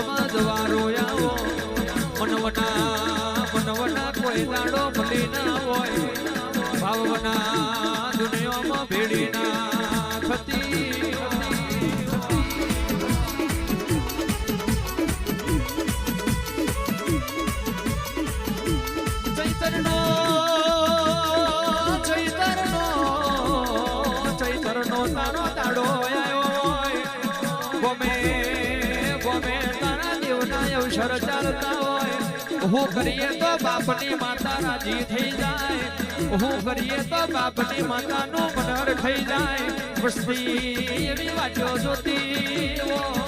માં જવારો આવો મનવના કોઈ દાડો મળી ના હોય ભાવના દુનિયામાં ભેડી ના થતી ચૈતરનો તારો દાડો ગમે તારા દેવના અવસર ચાલતા હોય હું કરીએ તો બાપની માતા રાજી થઈ જાય હું કરીએ તો બાપની માતાનું મનર થઈ જાય વસ્તી એવી વાતો જોતી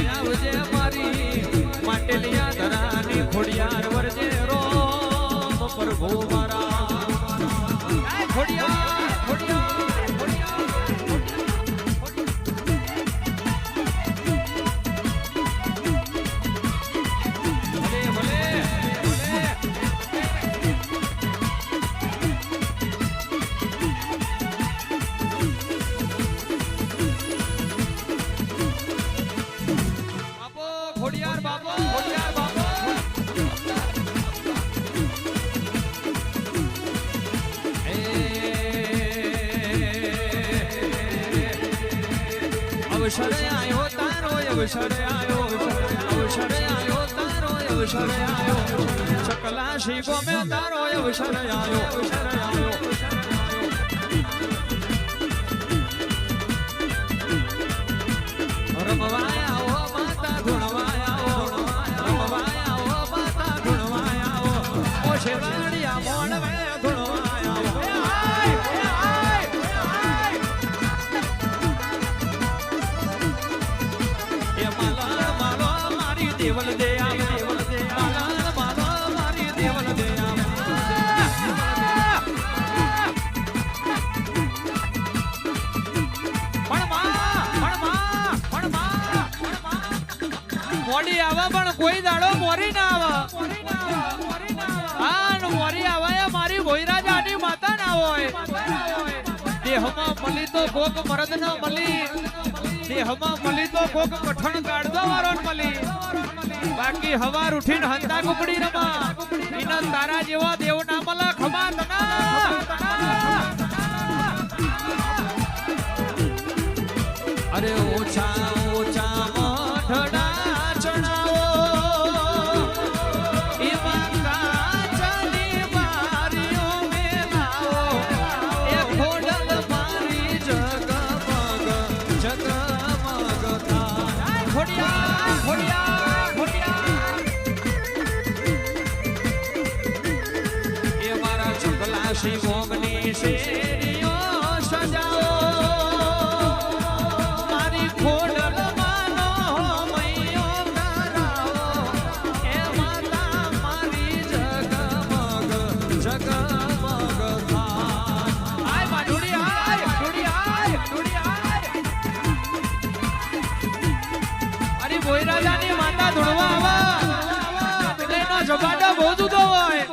આવજે મારી માટલિયા ધરાની ખોડિયાર વરજે રોમ પ્રભુ મારા ખોડિયાર અવસર આયો તારો અવસર આયો સકલા શ્રી ગોમે તારો અવસર આયો રમવાયા ઓ માતા ધૂણવાયા ઓ શેવાડિયા મોણવે દેવલ દે મારી દેવલ દે મોડી આવા પણ કોઈ દાડો મોરી ના આવે મોરી આવા મારી ભોયરાજાની માતા ના હોય દેહમાં મળી તો ભોગ મરદ ના મળી દેહમાં મળી તો ભોગ કઠણ કાઢતો વારો મળી બાકી હવાર ઉઠીને હંતા કુકડી રમા ઇના તારા જેવા દેવ ના મલા ખમા તના અરે ઓછા મઠડા ચણાવો એમાં કાચની બારીઓ મેલાવો એ ખોડલ મારી જગમગ થાય ખોડિયા એ મારા ચુકલા શ્રી મોગની શેરીઓ સજાવો મારી ખોડલ માનો મૈયો કરાવો એ માતા મારી જગમગ થાય અરે ભોયરાજાની માતા ધૂણવા આવા એટલે એનો જબાડો બહુ જુદો હોય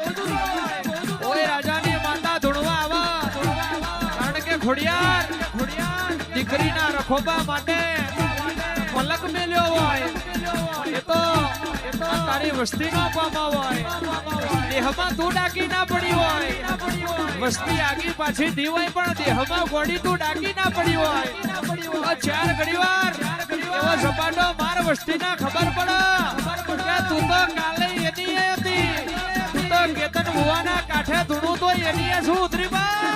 ઓય રાજાની માતા ધૂણવા આવા કારણ કે ખોડિયાર દીકરીના રખોબા માટે પલક મેલ્યો હોય એ તો તારી વસ્તીમાં પામા હોય દેહમાં તું ડાકી ના પડી હોય વસ્તી આગી પાછી દી હોય પણ દેહમાં ગોડી તું ડાકી ના પડી હોય ચાર ઘડીવાર એવો ઝપાટો માર વસ્તીના ખબર પડે કે તું તો કાલે એની હતી તું તો કેતન ભુવાના કાંઠે ધૂણું તો એની શું ઉતરી બા